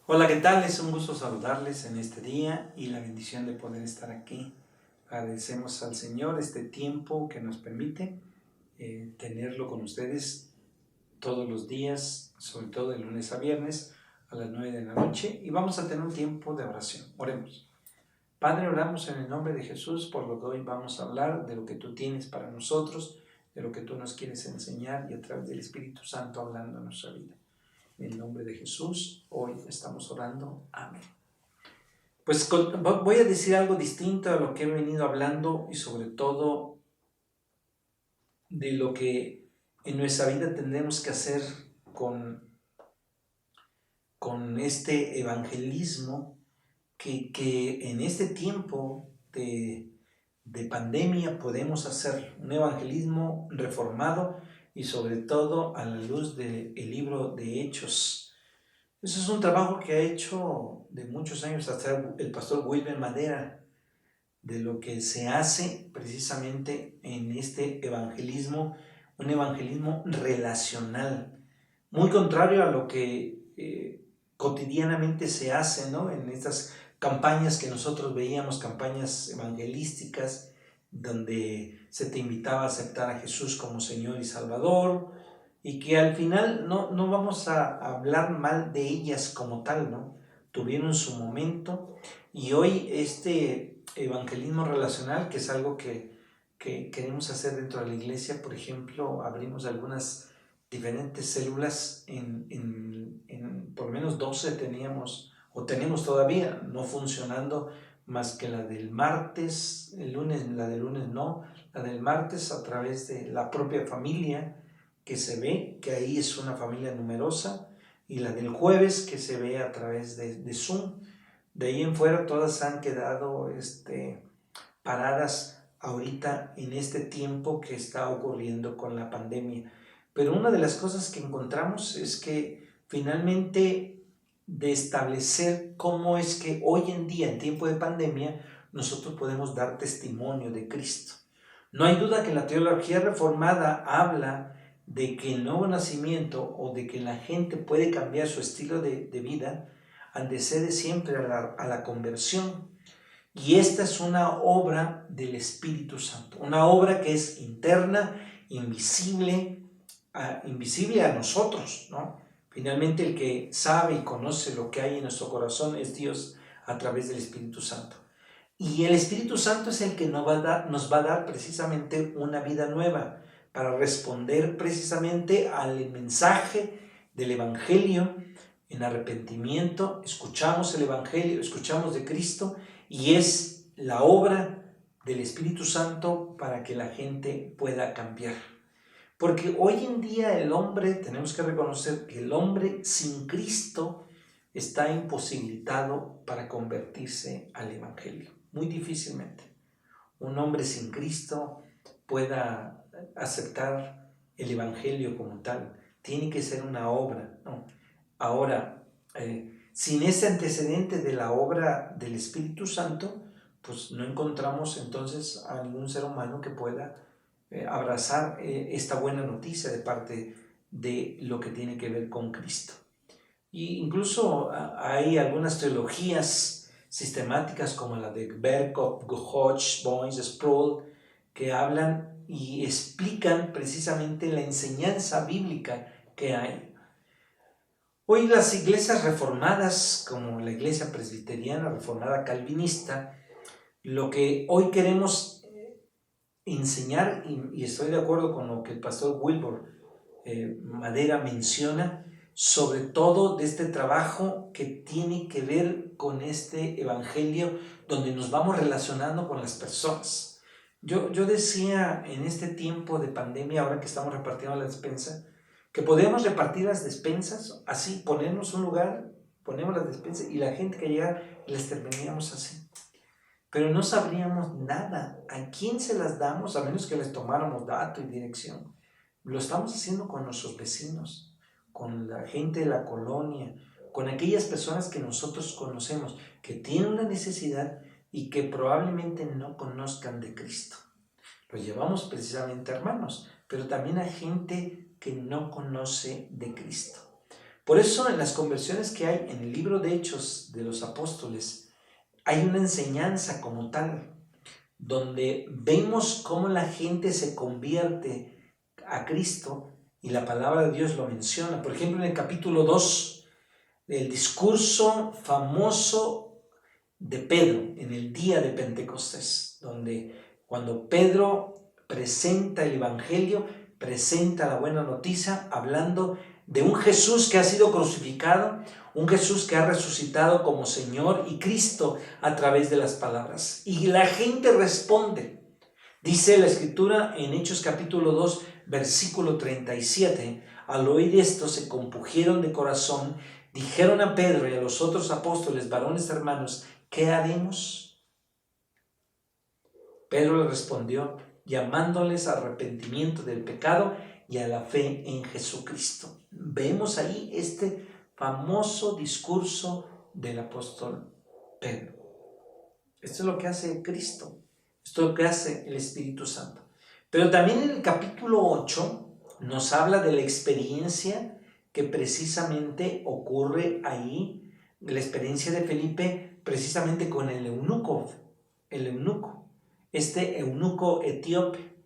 Hola, ¿qué tal? Es un gusto saludarles en este día y la bendición de poder estar aquí. Agradecemos al Señor este tiempo que nos permite tenerlo con ustedes todos los días, sobre todo de lunes a viernes a las 9 de la noche, y vamos a tener un tiempo de oración. Oremos. Padre, oramos en el nombre de Jesús por lo que hoy vamos a hablar, de lo que tú tienes para nosotros, de lo que tú nos quieres enseñar y a través del Espíritu Santo hablando en nuestra vida. En el nombre de Jesús, hoy estamos orando. Amén. Pues voy a decir algo distinto a lo que he venido hablando y sobre todo de lo que en nuestra vida tendremos que hacer con, con este evangelismo que en este tiempo de pandemia podemos hacer. Un evangelismo reformado y sobre todo a la luz del libro de Hechos. Eso es un trabajo que ha hecho de muchos años hasta el pastor Wilber Madera, de lo que se hace precisamente en este evangelismo, un evangelismo relacional, muy contrario a lo que cotidianamente se hace, ¿no? En estas campañas que nosotros veíamos, campañas evangelísticas, donde se te invitaba a aceptar a Jesús como Señor y Salvador, y que al final no vamos a hablar mal de ellas como tal, ¿no? Tuvieron su momento, y hoy este evangelismo relacional, que es algo que queremos hacer dentro de la iglesia, por ejemplo, abrimos algunas diferentes células, por lo menos 12 teníamos, o tenemos todavía, no funcionando más que la del martes, el lunes, la del lunes no, la del martes a través de la propia familia, que se ve que ahí es una familia numerosa, y la del jueves que se ve a través de Zoom. De ahí en fuera todas han quedado paradas ahorita en este tiempo que está ocurriendo con la pandemia. Pero una de las cosas que encontramos es que finalmente de establecer cómo es que hoy en día, en tiempo de pandemia, nosotros podemos dar testimonio de Cristo. No hay duda que la teología reformada habla de que el nuevo nacimiento o de que la gente puede cambiar su estilo de vida antecede siempre a la conversión. Y esta es una obra del Espíritu Santo, una obra que es interna, invisible a nosotros, ¿no? Finalmente el que sabe y conoce lo que hay en nuestro corazón es Dios a través del Espíritu Santo. Y el Espíritu Santo es el que nos va a dar precisamente una vida nueva para responder precisamente al mensaje del Evangelio en arrepentimiento. Escuchamos el Evangelio, escuchamos de Cristo, y es la obra del Espíritu Santo para que la gente pueda cambiar. Porque hoy en día el hombre, tenemos que reconocer que el hombre sin Cristo está imposibilitado para convertirse al Evangelio. Muy difícilmente un hombre sin Cristo pueda aceptar el Evangelio como tal. Tiene que ser una obra, ¿no? Ahora, sin ese antecedente de la obra del Espíritu Santo, pues no encontramos entonces a ningún ser humano que pueda abrazar esta buena noticia de parte de lo que tiene que ver con Cristo. Y incluso hay algunas teologías sistemáticas como la de Berkov, Hodge, Boyce, Sproul, que hablan y explican precisamente la enseñanza bíblica que hay. Hoy las iglesias reformadas, como la iglesia presbiteriana reformada calvinista, lo que hoy queremos enseñar, y estoy de acuerdo con lo que el pastor Wilbur Madera menciona, sobre todo de este trabajo que tiene que ver con este evangelio donde nos vamos relacionando con las personas. Yo decía en este tiempo de pandemia, ahora que estamos repartiendo la despensa, que podemos repartir las despensas así, ponernos un lugar, ponemos las despensas y la gente que llega les terminaríamos así. Pero no sabríamos nada a quién se las damos a menos que les tomáramos dato y dirección. Lo estamos haciendo con nuestros vecinos, con la gente de la colonia, con aquellas personas que nosotros conocemos, que tienen una necesidad y que probablemente no conozcan de Cristo. Lo llevamos precisamente a hermanos, pero también a gente que no conoce de Cristo. Por eso en las conversiones que hay en el libro de Hechos de los Apóstoles, hay una enseñanza como tal, donde vemos cómo la gente se convierte a Cristo y la palabra de Dios lo menciona. Por ejemplo, en el capítulo 2, el discurso famoso de Pedro en el día de Pentecostés, donde cuando Pedro presenta el Evangelio, presenta la buena noticia, hablando de un Jesús que ha sido crucificado, un Jesús que ha resucitado como Señor y Cristo a través de las palabras. Y la gente responde. Dice la Escritura en Hechos capítulo 2, versículo 37, al oír esto se compungieron de corazón, dijeron a Pedro y a los otros apóstoles, varones hermanos, ¿qué haremos? Pedro le respondió, llamándoles al arrepentimiento del pecado y a la fe en Jesucristo. Vemos ahí este famoso discurso del apóstol Pedro. Esto es lo que hace Cristo, esto es lo que hace el Espíritu Santo. Pero también en el capítulo 8 nos habla de la experiencia que precisamente ocurre ahí, la experiencia de Felipe precisamente con el eunuco, este eunuco etíope,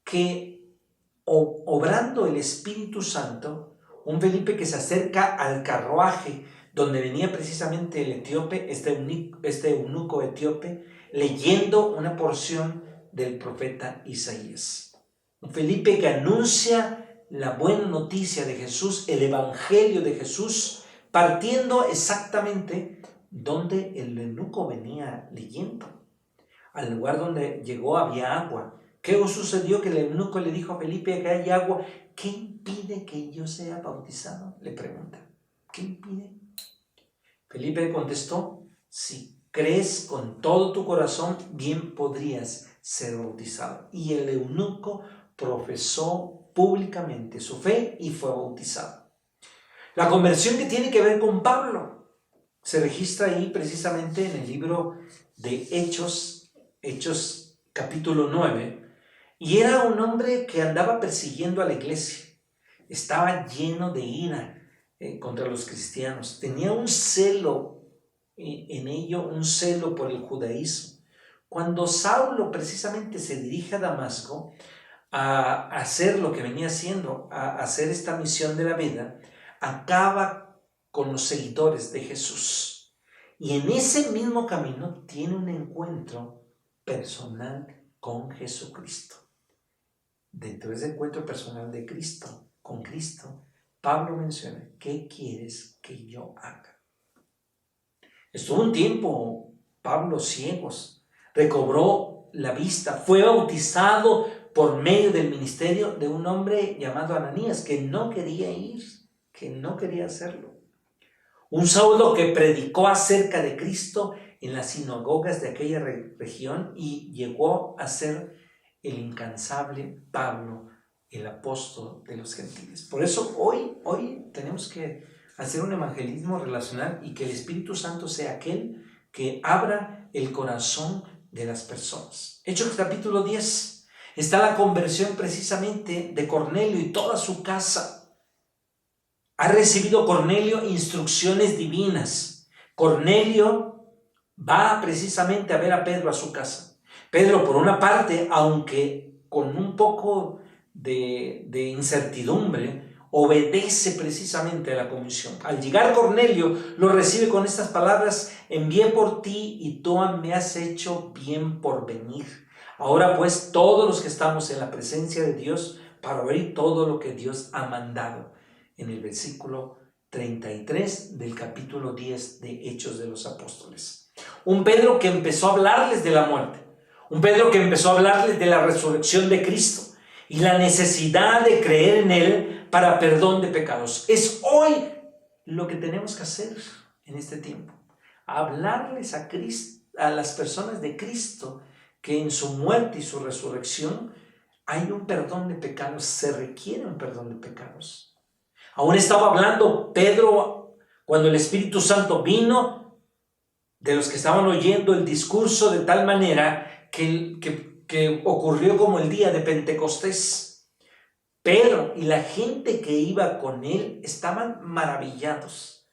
que obrando el Espíritu Santo, un Felipe que se acerca al carruaje donde venía precisamente el etíope, este eunuco etíope, leyendo una porción del profeta Isaías. Un Felipe que anuncia la buena noticia de Jesús, el evangelio de Jesús, partiendo exactamente donde el eunuco venía leyendo. Al lugar donde llegó había agua. ¿Qué sucedió? Que el eunuco le dijo a Felipe que hay agua. ¿Qué impide que yo sea bautizado? Le pregunta. ¿Qué impide? Felipe contestó, si crees con todo tu corazón, bien podrías ser bautizado. Y el eunuco profesó públicamente su fe y fue bautizado. La conversión que tiene que ver con Pablo se registra ahí precisamente en el libro de Hechos capítulo 9, y era un hombre que andaba persiguiendo a la iglesia, estaba lleno de ira contra los cristianos, tenía un celo en ello, un celo por el judaísmo. Cuando Saulo precisamente se dirige a Damasco a hacer lo que venía haciendo, a hacer esta misión de la vida, acaba con los seguidores de Jesús. Y en ese mismo camino tiene un encuentro personal con Jesucristo. Dentro de ese encuentro personal de Cristo, con Cristo, Pablo menciona, ¿qué quieres que yo haga? Estuvo un tiempo Pablo ciegos, recobró la vista, fue bautizado por medio del ministerio de un hombre llamado Ananías, que no quería ir, que no quería hacerlo. Un Saulo que predicó acerca de Cristo en las sinagogas de aquella región y llegó a ser el incansable Pablo, el apóstol de los gentiles. Por eso hoy tenemos que hacer un evangelismo relacional y que el Espíritu Santo sea aquel que abra el corazón de las personas. Hechos capítulo 10, está la conversión precisamente de Cornelio y toda su casa. Ha recibido Cornelio instrucciones divinas. Cornelio va precisamente a ver a Pedro a su casa. Pedro, por una parte, aunque con un poco de incertidumbre, obedece precisamente a la comisión. Al llegar Cornelio, lo recibe con estas palabras, envié por ti y tú me has hecho bien por venir. Ahora pues, todos los que estamos en la presencia de Dios, para oír todo lo que Dios ha mandado. En el versículo 33 del capítulo 10 de Hechos de los Apóstoles. Un Pedro que empezó a hablarles de la muerte. Un Pedro que empezó a hablarles de la resurrección de Cristo y la necesidad de creer en Él para perdón de pecados. Es hoy lo que tenemos que hacer en este tiempo. Hablarles a Cristo, a las personas de Cristo, que en su muerte y su resurrección hay un perdón de pecados, se requiere un perdón de pecados. Aún estaba hablando Pedro cuando el Espíritu Santo vino de los que estaban oyendo el discurso de tal manera que ocurrió como el día de Pentecostés. Pedro y la gente que iba con él estaban maravillados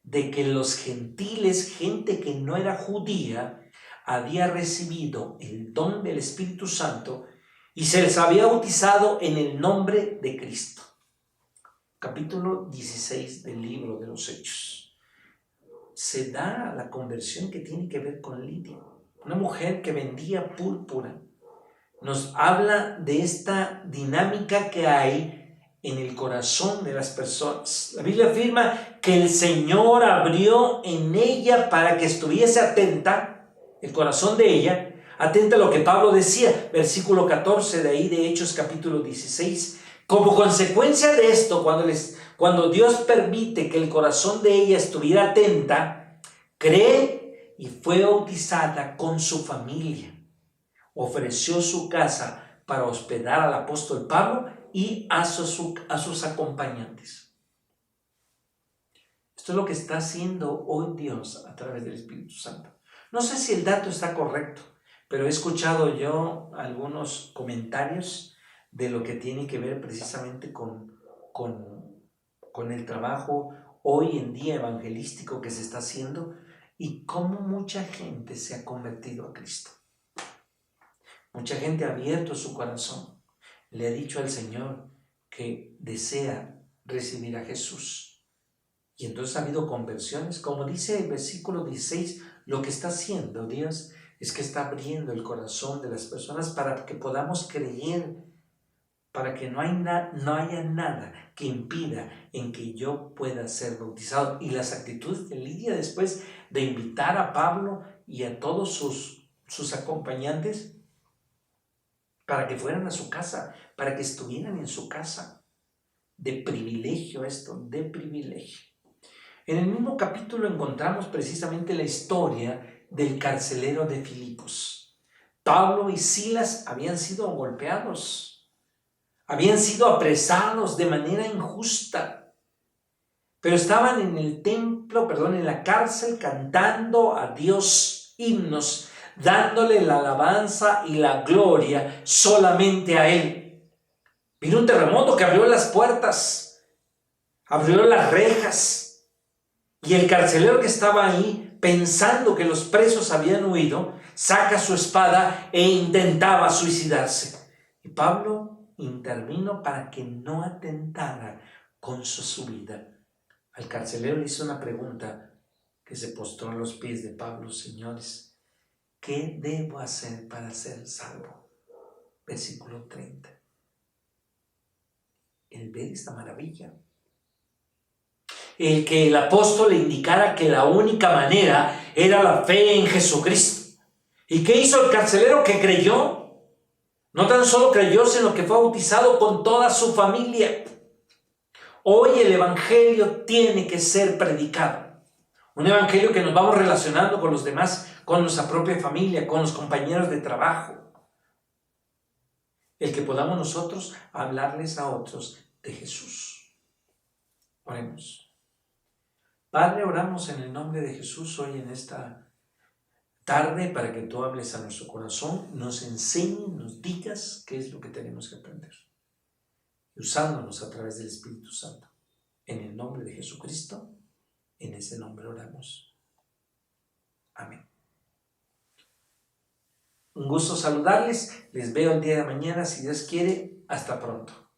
de que los gentiles, gente que no era judía, había recibido el don del Espíritu Santo y se les había bautizado en el nombre de Cristo. Capítulo 16 del libro de los Hechos. Se da la conversión que tiene que ver con Lidia, una mujer que vendía púrpura. Nos habla de esta dinámica que hay en el corazón de las personas. La Biblia afirma que el Señor abrió en ella para que estuviese atenta, el corazón de ella, atenta a lo que Pablo decía, versículo 14 de ahí de Hechos capítulo 16. Como consecuencia de esto, cuando Dios permite que el corazón de ella estuviera atenta, cree y fue bautizada con su familia. Ofreció su casa para hospedar al apóstol Pablo y a sus acompañantes. Esto es lo que está haciendo hoy Dios a través del Espíritu Santo. No sé si el dato está correcto, pero he escuchado yo algunos comentarios de lo que tiene que ver precisamente con el trabajo hoy en día evangelístico que se está haciendo y cómo mucha gente se ha convertido a Cristo. Mucha gente ha abierto su corazón, le ha dicho al Señor que desea recibir a Jesús. Y entonces ha habido conversiones. Como dice el versículo 16, lo que está haciendo Dios es que está abriendo el corazón de las personas para que podamos creer, para que no haya nada que impida en que yo pueda ser bautizado. Y las actitudes de Lidia después de invitar a Pablo y a todos sus acompañantes para que fueran a su casa, para que estuvieran en su casa. De privilegio esto, de privilegio. En el mismo capítulo encontramos precisamente la historia del carcelero de Filipos. Pablo y Silas habían sido golpeados, habían sido apresados de manera injusta, pero estaban en la cárcel cantando a Dios himnos, dándole la alabanza y la gloria solamente a Él. Vino un terremoto que abrió las puertas, abrió las rejas, y el carcelero que estaba ahí, pensando que los presos habían huido, saca su espada e intentaba suicidarse. Y Pablo intervino para que no atentara con su vida. Al carcelero le hizo una pregunta que se postró a los pies de Pablo: señores, ¿qué debo hacer para ser salvo? Versículo 30. El ver esta maravilla. El que el apóstol le indicara que la única manera era la fe en Jesucristo. ¿Y qué hizo el carcelero? Que creyó. No tan solo creyó, sino que fue bautizado con toda su familia. Hoy el evangelio tiene que ser predicado. Un evangelio que nos vamos relacionando con los demás, con nuestra propia familia, con los compañeros de trabajo. El que podamos nosotros hablarles a otros de Jesús. Oremos. Padre, oramos en el nombre de Jesús hoy en esta tarde para que tú hables a nuestro corazón, nos enseñes, nos digas qué es lo que tenemos que aprender. Y usándonos a través del Espíritu Santo. En el nombre de Jesucristo, en ese nombre oramos. Amén. Un gusto saludarles. Les veo el día de mañana, si Dios quiere. Hasta pronto.